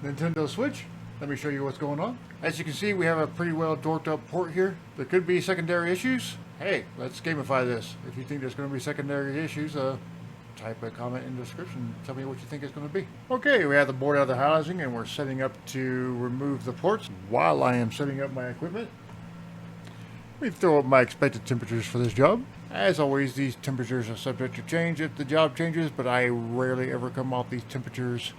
Nintendo Switch. Let me show you what's going on. As you can see, we have a pretty well dorked up port here. There could be secondary issues. Hey, let's gamify this. If you think there's going to be secondary issues, type a comment in the description. Tell me what you think it's going to be. Okay, we have the board out of the housing and we're setting up to remove the ports. While I am setting up my equipment, we throw up my expected temperatures for this job. As always, these temperatures are subject to change if the job changes, but I rarely ever come off these temperatures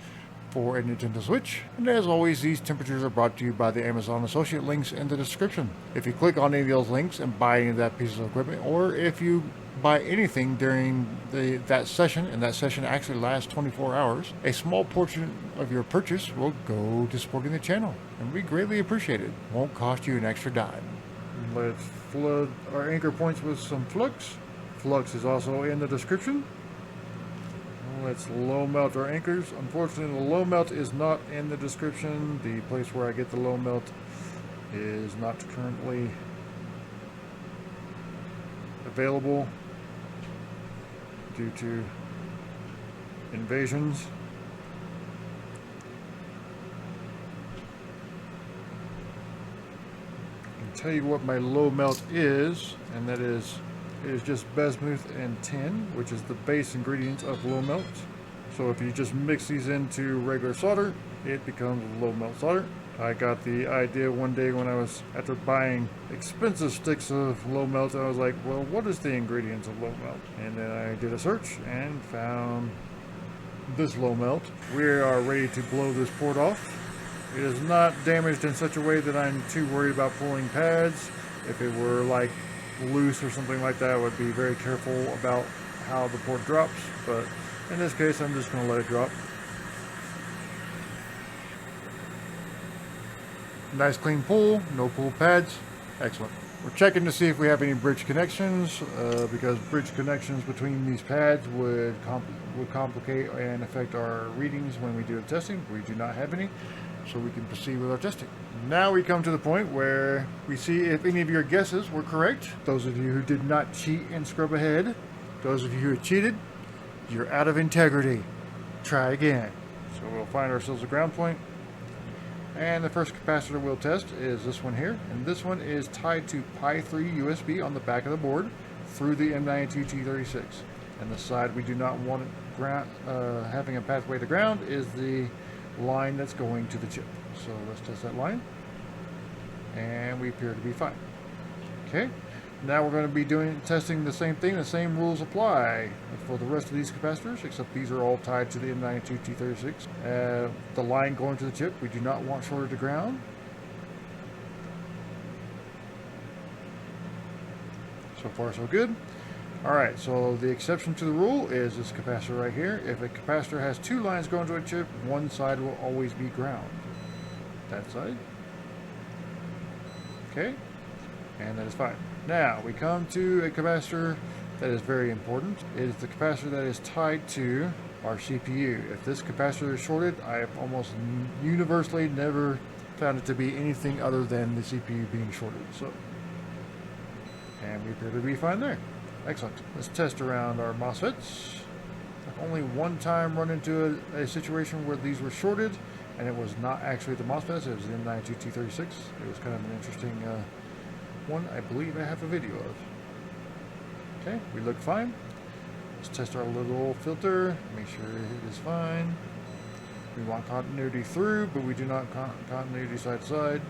for a Nintendo Switch. And as always, these temperatures are brought to you by the Amazon associate links in the description. If you click on any of those links and buy any of that piece of equipment, or if you buy anything during that session, and that session actually lasts 24 hours, a small portion of your purchase will go to supporting the channel, and we greatly appreciate it. Won't cost you an extra dime. Let's flood our anchor points with some flux. Flux is also in the description. Let's low melt our anchors. Unfortunately, the low melt is not in the description. The place where I get the low melt is not currently available due to invasions. I can tell you what my low melt is, and that is, it is just bismuth and tin, which is the base ingredients of low melt. So if you just mix these into regular solder, it becomes low melt solder. I got the idea one day when I was, after buying expensive sticks of low melt, I was like, well, what is the ingredients of low melt? And then I did a search and found this low melt. We are ready to blow this port off. It is not damaged in such a way that I'm too worried about pulling pads. If it were like loose or something like that, I would be very careful about how the port drops, but in this case I'm just going to let it drop. Nice clean pull, no pull pads, excellent. We're checking to see if we have any bridge connections, because bridge connections between these pads would complicate and affect our readings when we do the testing. We do not have any, so we can proceed with our testing. Now we come to the point where we see if any of your guesses were correct. Those of you who did not cheat and scrub ahead, those of you who cheated, you're out of integrity. Try again. So we'll find ourselves a ground point. And the first capacitor we'll test is this one here. And this one is tied to Pi 3 USB on the back of the board through the M92T36. And the side we do not want it having a pathway to ground is the line that's going to the chip. So let's test that line, and we appear to be fine. Okay, now we're going to be testing the same thing. The same rules apply for the rest of these capacitors, except these are all tied to the M92T36. The line going to the chip we do not want shorted to ground. So far so good. Alright, so the exception to the rule is this capacitor right here. If a capacitor has two lines going to a chip, one side will always be ground. That side. Okay, and that is fine. Now we come to a capacitor that is very important. It is the capacitor that is tied to our CPU. If this capacitor is shorted, I have almost universally never found it to be anything other than the CPU being shorted. So, and we appear to be fine there. Excellent. Let's test around our MOSFETs. I've only one time run into a situation where these were shorted, and it was not actually the MOSFETs, it was the M92T36. It was kind of an interesting one. I believe I have a video of. Okay, we look fine. Let's test our little filter, make sure it is fine. We want continuity through, but we do not continuity side to side.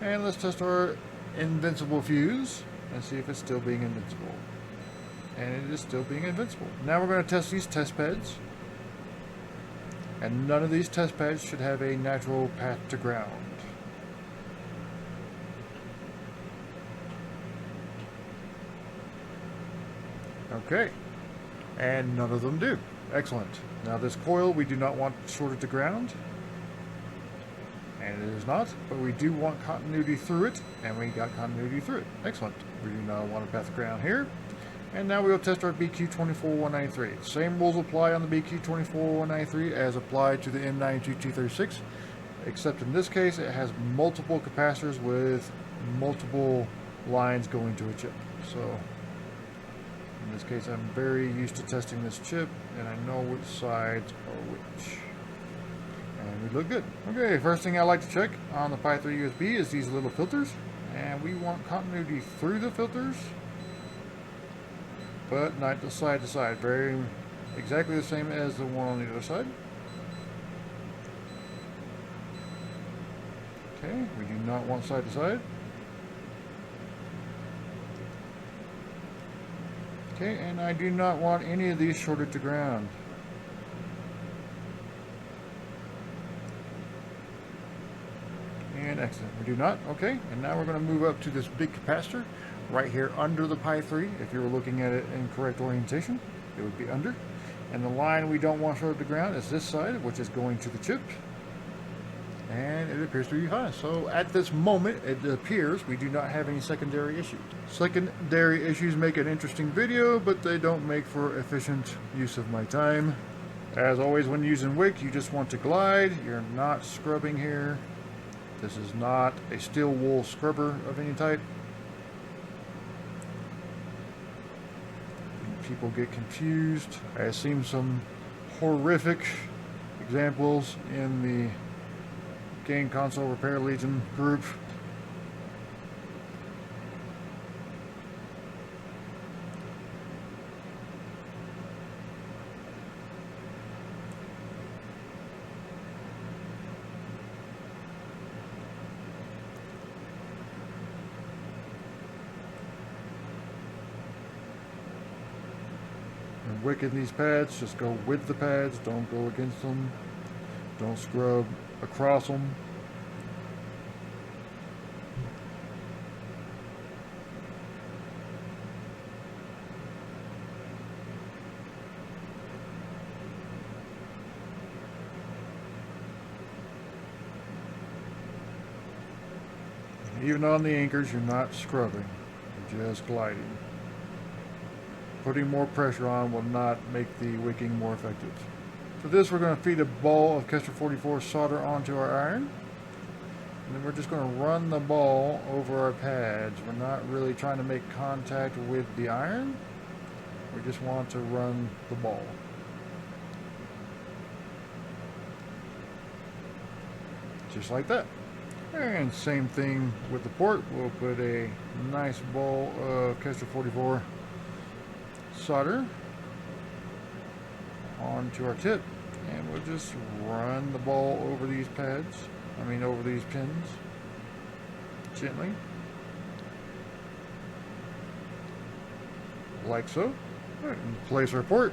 And let's test our invincible fuse and see if it's still being invincible. And it is still being invincible. Now we're going to test these test pads. And none of these test pads should have a natural path to ground. Okay. And none of them do. Excellent. Now this coil we do not want shorted to ground. And it is not, but we do want continuity through it, and we got continuity through it. Excellent. We do not want a path to ground here. And now we will test our BQ24193. Same rules apply on the BQ24193 as applied to the M92T36, except in this case it has multiple capacitors with multiple lines going to a chip. So in this case I'm very used to testing this chip, and I know which sides are which. And we look good. Okay, first thing I like to check on the Pi 3 USB is these little filters. And we want continuity through the filters, but not the side to side. Very exactly the same as the one on the other side. Okay, we do not want side to side. Okay, and I do not want any of these shorted to ground. And excellent, we do not. Okay, and now we're going to move up to this big capacitor right here under the Pi 3. If you were looking at it in correct orientation, it would be under. And the line we don't want shorted to ground is this side, which is going to the chip. And it appears to be fine. So at this moment, it appears we do not have any secondary issues. Secondary issues make an interesting video, but they don't make for efficient use of my time. As always, when using wick, you just want to glide. You're not scrubbing here. This is not a steel wool scrubber of any type. People get confused. I have seen some horrific examples in the Game Console Repair Legion group. And wicking these pads, just go with the pads, don't go against them. Don't scrub across them. Even on the anchors, you're not scrubbing, you're just gliding. Putting more pressure on will not make the wicking more effective. For this, we're going to feed a ball of Kestra 44 solder onto our iron. And then we're just going to run the ball over our pads. We're not really trying to make contact with the iron. We just want to run the ball. Just like that. And same thing with the port. We'll put a nice ball of Kestra 44 solder onto our tip, and we'll just run the ball over these pads, over these pins, gently, like so. All right, and place our port.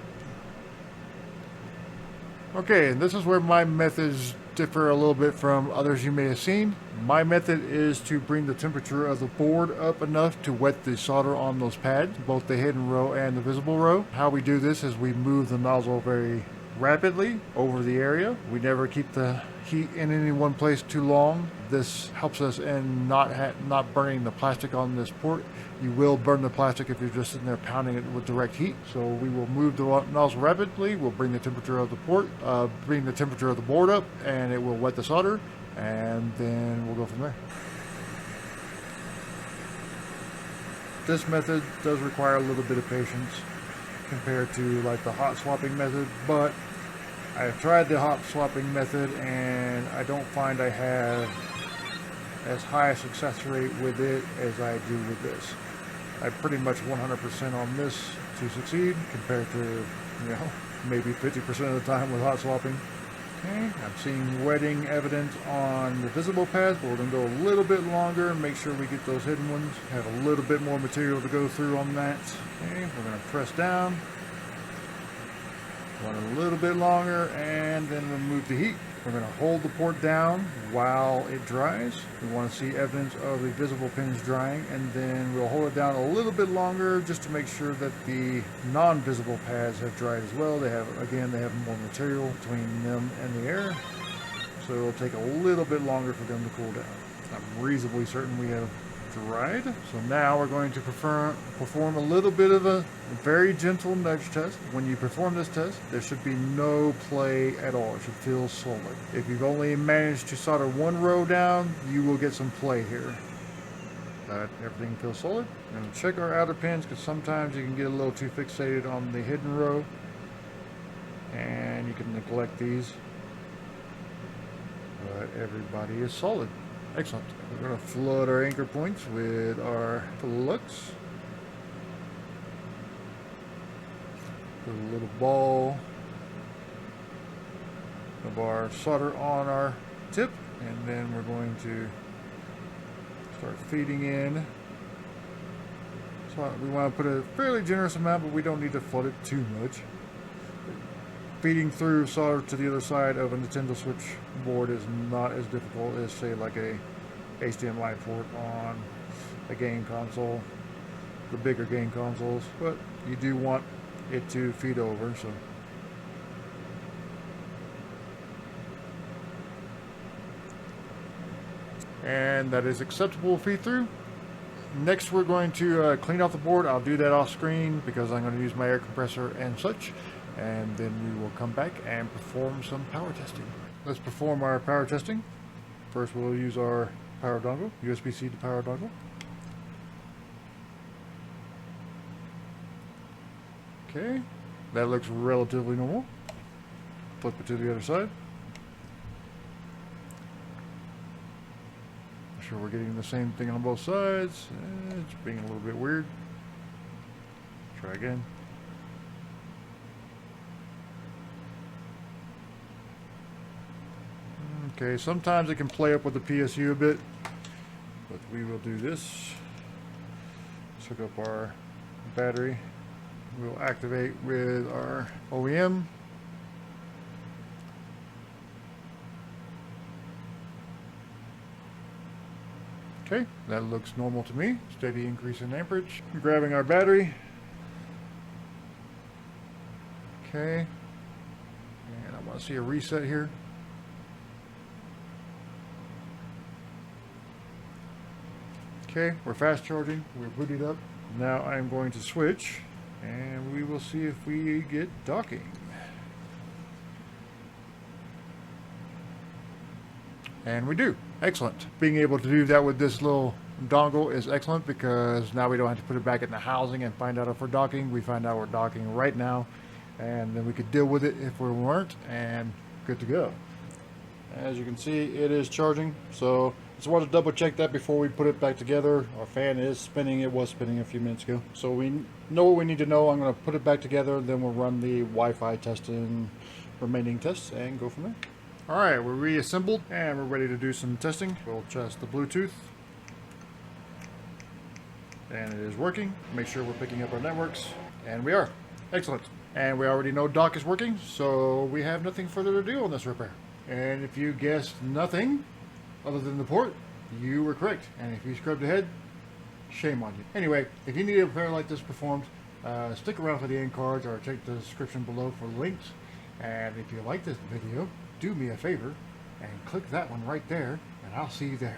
Okay, and this is where my methods differ a little bit from others you may have seen. My method is to bring the temperature of the board up enough to wet the solder on those pads, both the hidden row and the visible row. How we do this is we move the nozzle very rapidly over the area. We never keep the heat in any one place too long. This helps us in not burning the plastic on this port. You will burn the plastic if you're just sitting there pounding it with direct heat. So we will move the nozzle rapidly. We'll bring the temperature of the port, bring the temperature of the board up, and it will wet the solder, and then we'll go from there. This method does require a little bit of patience compared to like the hot swapping method, but I've tried the hot swapping method and I don't find I have as high a success rate with it as I do with this. I'm pretty much 100% on this to succeed compared to, maybe 50% of the time with hot swapping. Okay, I'm seeing wetting evident on the visible pads, but we're going to go a little bit longer and make sure we get those hidden ones. Have a little bit more material to go through on that. Okay, we're going to press down. Run a little bit longer and then remove the heat. We're going to hold the port down while it dries. We want to see evidence of the visible pins drying, and then we'll hold it down a little bit longer just to make sure that the non-visible pads have dried as well. They have more material between them and the air, so it'll take a little bit longer for them to cool down. I'm reasonably certain we have dried. So now we're going to perform a little bit of a very gentle nudge test. When you perform this test, there should be no play at all. It should feel solid. If you've only managed to solder one row down, you will get some play here. But everything feels solid. I'm going to check our outer pins because sometimes you can get a little too fixated on the hidden row and you can neglect these. but everybody is solid. Excellent. We're going to flood our anchor points with our flux. Put a little ball of our solder on our tip, and then we're going to start feeding in. So we want to put a fairly generous amount, but we don't need to flood it too much. Feeding through solder to the other side of a Nintendo Switch board is not as difficult as, say, like a HDMI port on a game console, the bigger game consoles, but you do want it to feed over. So and that is acceptable feed through. Next we're going to clean off the board. I'll do that off screen because I'm going to use my air compressor and such, and then we will come back and perform some power testing. Let's perform our power testing. First we'll use our power dongle, USB-C to power dongle. Okay, that looks relatively normal. Flip it to the other side. Make sure we're getting the same thing on both sides. It's being a little bit weird. Try again. Okay, sometimes it can play up with the PSU a bit, but we will do this. Let's hook up our battery. We'll activate with our OEM. Okay, that looks normal to me. Steady increase in amperage. Grabbing our battery. Okay, and I want to see a reset here. Okay, we're fast charging, we're booted up. Now I'm going to switch and we will see if we get docking. And we do. Excellent. Being able to do that with this little dongle is excellent because now we don't have to put it back in the housing and find out if we're docking. We find out we're docking right now, and then we could deal with it if we weren't, and good to go. As you can see, it is charging, so just want to double check that before we put it back together. Our fan is spinning. It was spinning a few minutes ago, so we know what we need to know. I'm going to put it back together, then we'll run the Wi-Fi test and remaining tests and go from there. Alright, we're reassembled and we're ready to do some testing. We'll test the Bluetooth, and it is working. Make sure we're picking up our networks, and we are. Excellent. And we already know dock is working, so we have nothing further to do on this repair. And if you guessed nothing other than the port, you were correct. And if you scrubbed ahead, shame on you. Anyway, if you need a repair like this performed, stick around for the end cards or check the description below for links. And if you like this video, do me a favor and click that one right there, and I'll see you there.